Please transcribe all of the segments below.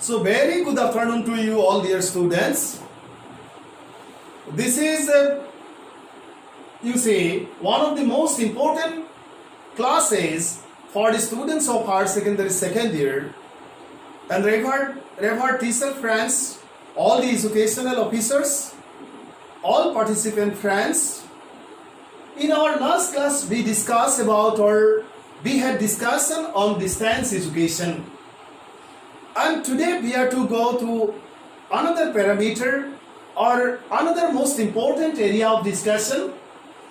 So very good afternoon to you all dear students. This is you see one of the most important classes for the students of higher secondary second year, and revered teacher friends, all the educational officers, all participant friends. In our last class we discussed about we had discussion on distance education. And today we are to go to another parameter or another most important area of discussion,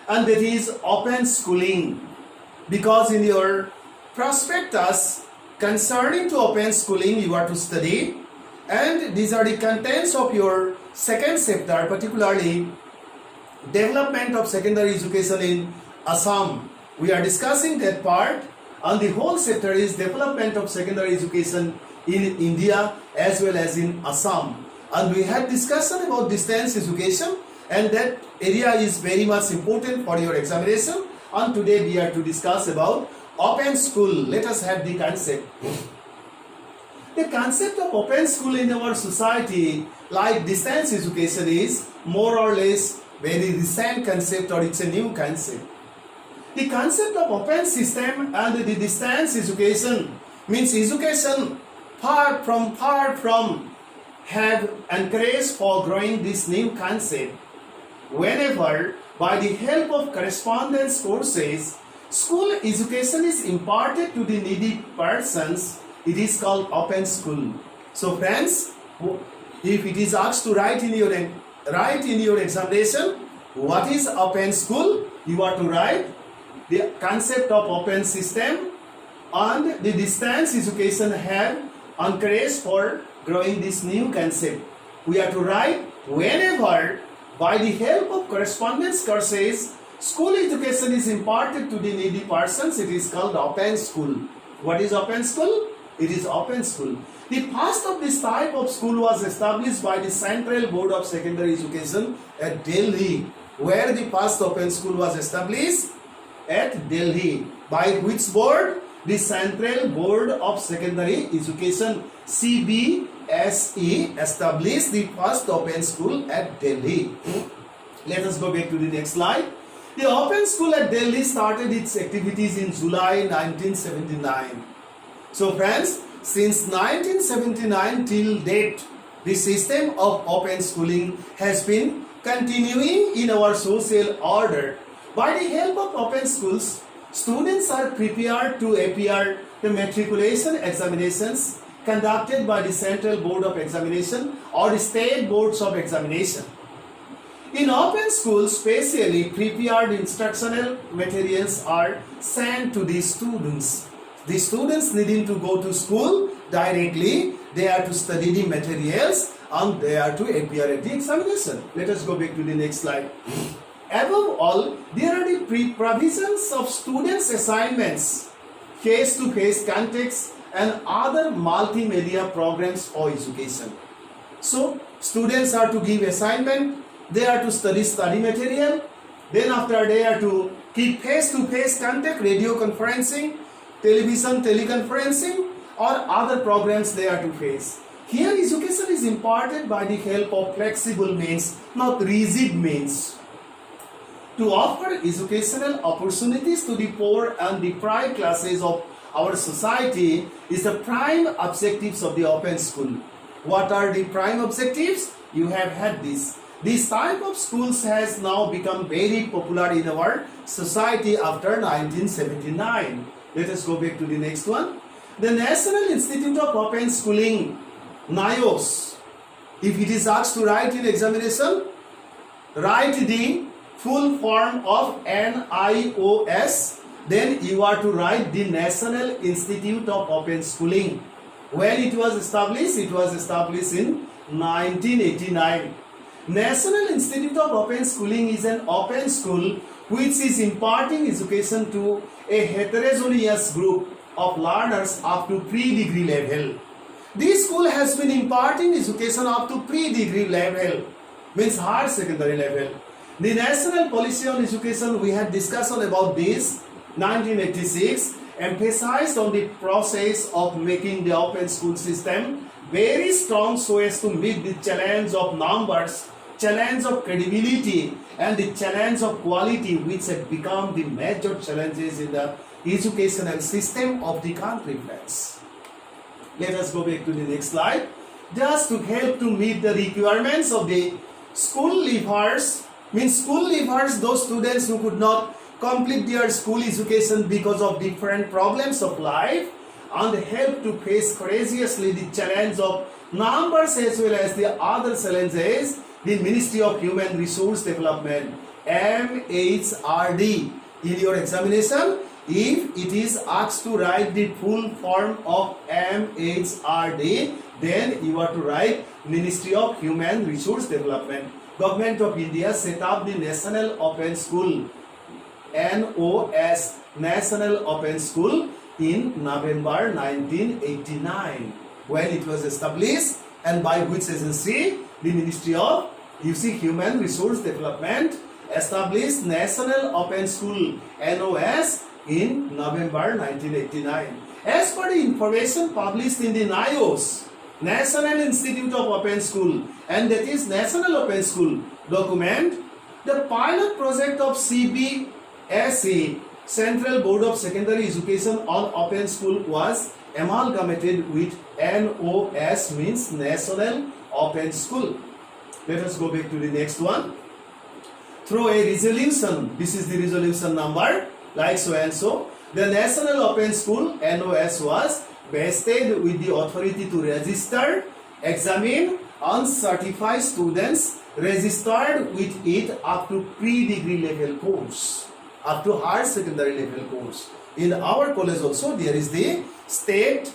and that is open schooling. Because in your prospectus concerning to open schooling you are to study, and these are the contents of your second chapter, particularly development of secondary education in Assam. We are discussing that part, and the whole chapter is development of secondary education in India as well as in Assam. And we had discussion about distance education, and that area is very much important for your examination. And today we are to discuss about open school. Let us have the concept. The concept of open school in our society, like distance education, is more or less very recent concept, or it's a new concept. The concept of open system and the distance education means education far from have encouraged for growing this new concept. Whenever by the help of correspondence courses school education is imparted to the needy persons, it is called open school. So friends, if it is asked to write in your examination what is open school, you are to write the concept of open system and the distance education have encouraged for growing this new concept. We are to write whenever by the help of correspondence courses school education is imparted to the needy persons, it is called open school. What is open school? It is open school. The first of this type of school was established by the Central Board of Secondary Education at Delhi. Where the first open school was established? At Delhi. By which board? The Central Board of Secondary Education, CBSE, established the first open school at Delhi. Let us go back to the next slide. The open school at Delhi started its activities in July 1979. So friends, since 1979 till date, the system of open schooling has been continuing in our social order. By the help of open schools, students are prepared to appear the matriculation examinations conducted by the Central Board of Examination or the State Boards of Examination. In open schools, specially prepared instructional materials are sent to the students. The students needing to go to school directly, they are to study the materials and they are to appear at the examination. Let us go back to the next slide. Above all, there are the provisions of students' assignments, face-to-face contacts, and other multimedia programs for education. So, students are to give assignment, they are to study material, then after they are to keep face-to-face contact, radio conferencing, television teleconferencing, or other programs they are to face. Here, education is imparted by the help of flexible means, not rigid means. To offer educational opportunities to the poor and deprived classes of our society is the prime objectives of the open school. What are the prime objectives? You have had this. This type of schools has now become very popular in our society after 1979. Let us go back to the next one. The National Institute of Open Schooling, NIOS. If it is asked to write in examination, write the full form of NIOS, then you are to write the National Institute of Open Schooling. When it was established in 1989. National Institute of Open Schooling is an open school which is imparting education to a heterogeneous group of learners up to pre-degree level. This school has been imparting education up to pre-degree level, means higher secondary level. The National Policy on Education, we had discussion about this, 1986, emphasized on the process of making the open school system very strong so as to meet the challenge of numbers, challenge of credibility, and the challenge of quality, which have become the major challenges in the educational system of the country, friends. Let us go back to the next slide. Just to help to meet the requirements of the school leavers, those students who could not complete their school education because of different problems of life, and help to face courageously the challenge of numbers as well as the other challenges, the Ministry of Human Resource Development, MHRD, in your examination, if it is asked to write the full form of MHRD, then you are to write Ministry of Human Resource Development. Government of India set up the National Open School, NOS, National Open School, in November 1989, when it was established, and by which agency? The Ministry of Human Resource Development established National Open School, NOS, in November 1989. As per the information published in the NIOS, National Institute of Open School, and that is National Open School document, the pilot project of CBSE, Central Board of Secondary Education, on Open School was amalgamated with NOS, means National Open School. Let us go back to the next one. Through a resolution, this is the resolution number, like so and so, the National Open School, NOS, was vested with the authority to register, examine, and certify students registered with it up to pre-degree level course, up to higher secondary level course. In our college also there is the State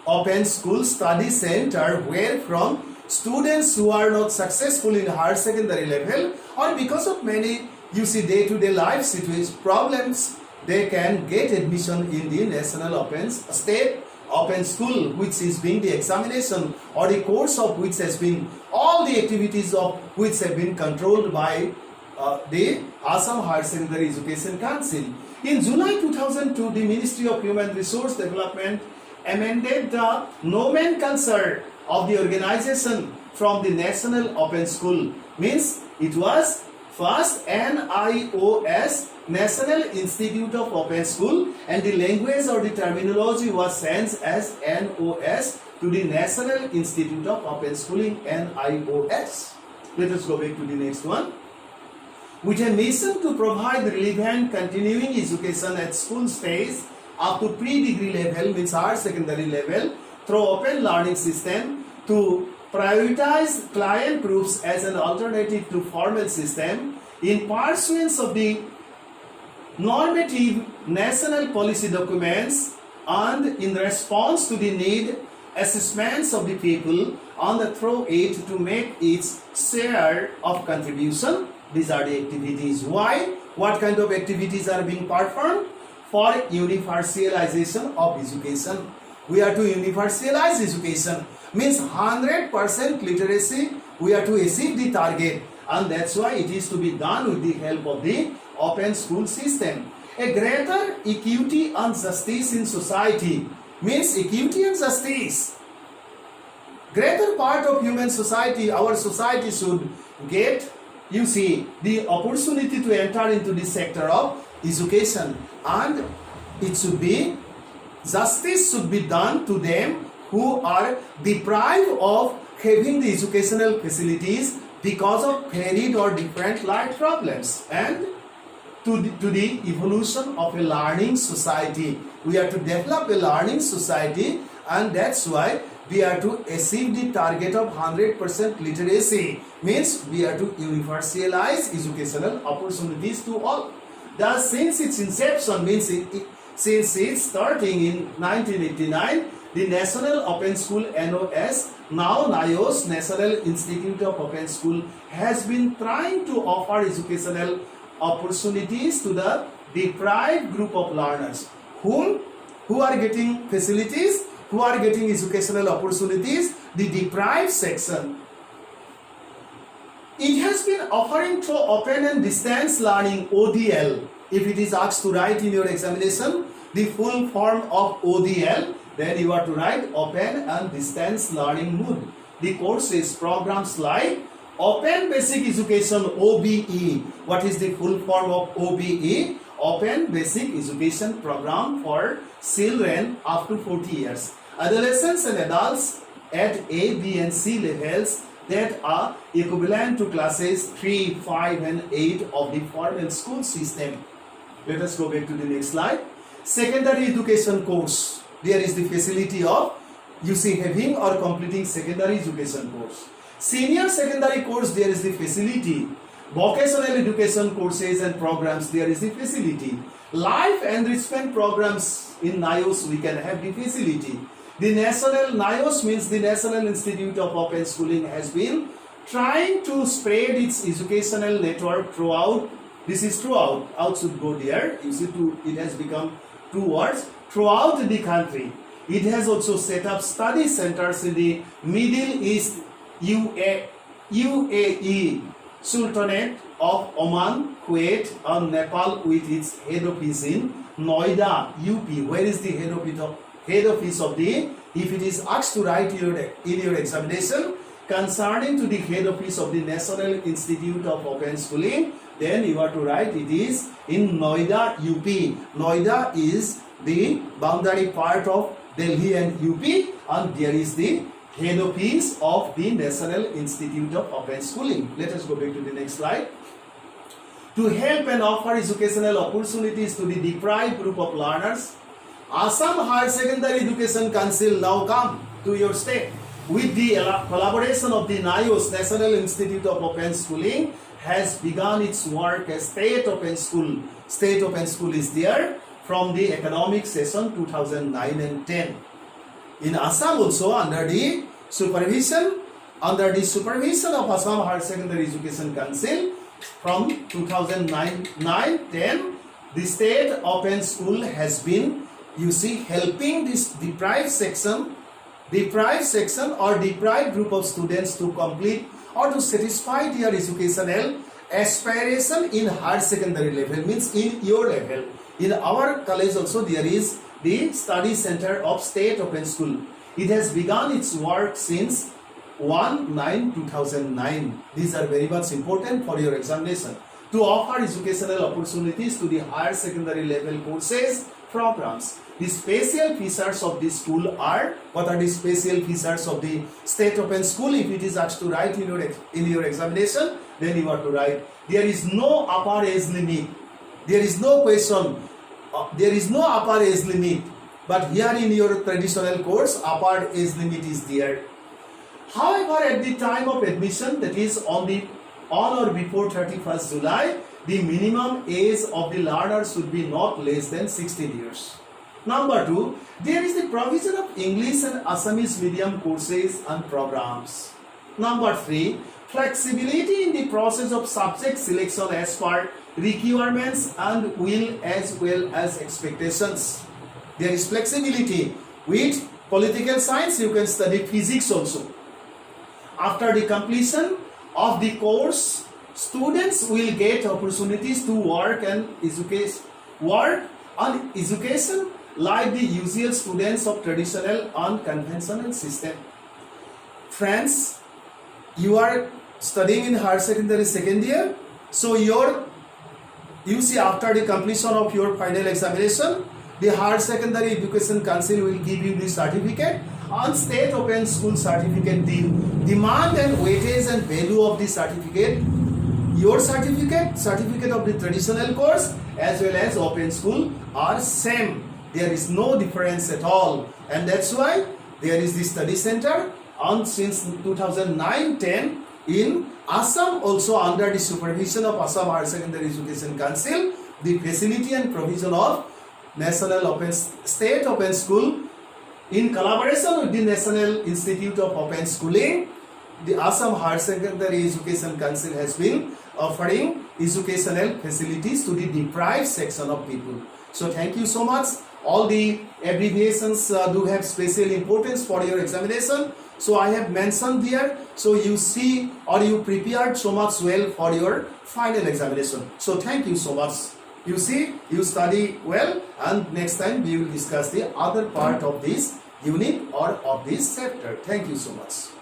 Open School Study Center, where from students who are not successful in higher secondary level, or because of many day-to-day life situation problems, they can get admission in the National Open State Open School, which is being the examination or the course of which has been, all the activities of which have been controlled by the Assam Higher Secondary Education Council. In July 2002, the Ministry of Human Resource Development amended the nomenclature of the organization from the National Open School. Means it was first NIOS, National Institute of Open School, and the language or the terminology was changed as NOS to the National Institute of Open Schooling, NIOS. Let us go back to the next one. With a mission to provide relevant continuing education at school stage up to pre-degree level, means higher secondary level, through open learning system, to prioritize client groups as an alternative to formal system, in pursuance of the normative national policy documents, and in response to the need assessments of the people, on the through it to make its share of contribution. These are the activities. Why? What kind of activities are being performed? For universalization of education. We are to universalize education, means 100% literacy. We are to achieve the target, and that's why it is to be done with the help of the open school system. A greater equity and justice in society, means equity and justice. Greater part of human society, our society should get, the opportunity to enter into the sector of education, and it should be, justice should be done to them who are deprived of having the educational facilities because of varied or different life problems, and to the evolution of a learning society. We are to develop a learning society, and that's why we are to achieve the target of 100% literacy, means we are to universalize educational opportunities to all. Thus, since its inception, means since its starting in 1989, the National Open School, NOS, now NIOS, National Institute of Open School, has been trying to offer educational opportunities to the deprived group of learners, who are getting facilities, who are getting educational opportunities, the deprived section. It has been offering through open and distance learning, ODL. If it is asked to write in your examination the full form of ODL, then you are to write open and distance learning mode. The courses, programs like Open Basic Education OBE. What is the full form of OBE? Open Basic Education Program for children up to 40 years. Adolescents and adults at A, B and C levels that are equivalent to classes 3, 5 and 8 of the formal school system. Let us go back to the next slide. Secondary education course. There is the facility of having or completing secondary education course. Senior secondary course, there is the facility. Vocational education courses and programs, there is the facility. Life enrichment programs in NIOS, we can have the facility. The national NIOS means the National Institute of Open Schooling has been trying to spread its educational network throughout. This is throughout. Out should go there. You see, it has become two words. Throughout the country. It has also set up study centers in the Middle East, UAE, Sultanate of Oman, Kuwait, and Nepal with its head office in Noida, UP. Where is the head office of the? If it is asked to write in your examination concerning to the head office of the National Institute of Open Schooling, then you are to write it is in Noida, UP. Noida is the boundary part of Delhi and UP, and there is the head office of the National Institute of Open Schooling. Let us go back to the next slide. To help and offer educational opportunities to the deprived group of learners, Assam Higher Secondary Education Council now come to your state with the collaboration of the NIOS, National Institute of Open Schooling, has begun its work as State Open School. State Open School is there from the academic session 2009 and 10. In Assam also under the supervision of Assam Higher Secondary Education Council from 2009-10, the State Open School has been helping this deprived section or deprived group of students to complete or to satisfy their educational aspiration in higher secondary level, means in your level. In our college also there is the study center of State Open School. It has begun its work since 1/9/2009. These are very much important for your examination. To offer educational opportunities to the higher secondary level courses, programs. The special features of this school are, what are the special features of the State Open School? If it is asked to write in your examination, then you are to write, there is no upper age limit. There is no question, there is no upper age limit. But here in your traditional course, upper age limit is there. However, at the time of admission, that is on or before 31st July, the minimum age of the learner should be not less than 16 years. Number 2, there is the provision of English and Assamese medium courses and programs. Number 3, flexibility in the process of subject selection as per requirements and will as well as expectations. There is flexibility. With political science, you can study physics also. After the completion of the course, students will get opportunities to work on education like the usual students of traditional and conventional system. Friends, you are studying in higher secondary second year, so after the completion of your final examination, the Higher Secondary Education Council will give you the certificate and State Open School certificate. The demand and weightage and value of the certificate, your certificate of the traditional course as well as Open School are same. There is no difference at all, and that's why there is the study center. And since 2009-10 in Assam, also under the supervision of Assam Higher Secondary Education Council, the facility and provision of State Open School in collaboration with the National Institute of Open Schooling, the Assam Higher Secondary Education Council has been offering educational facilities to the deprived section of people. So thank you so much. All the abbreviations do have special importance for your examination. So I have mentioned here, so you see or you prepared so much well for your final examination. So thank you so much. You see, you study well, and next time we will discuss the other part of this unit or of this chapter. Thank you so much.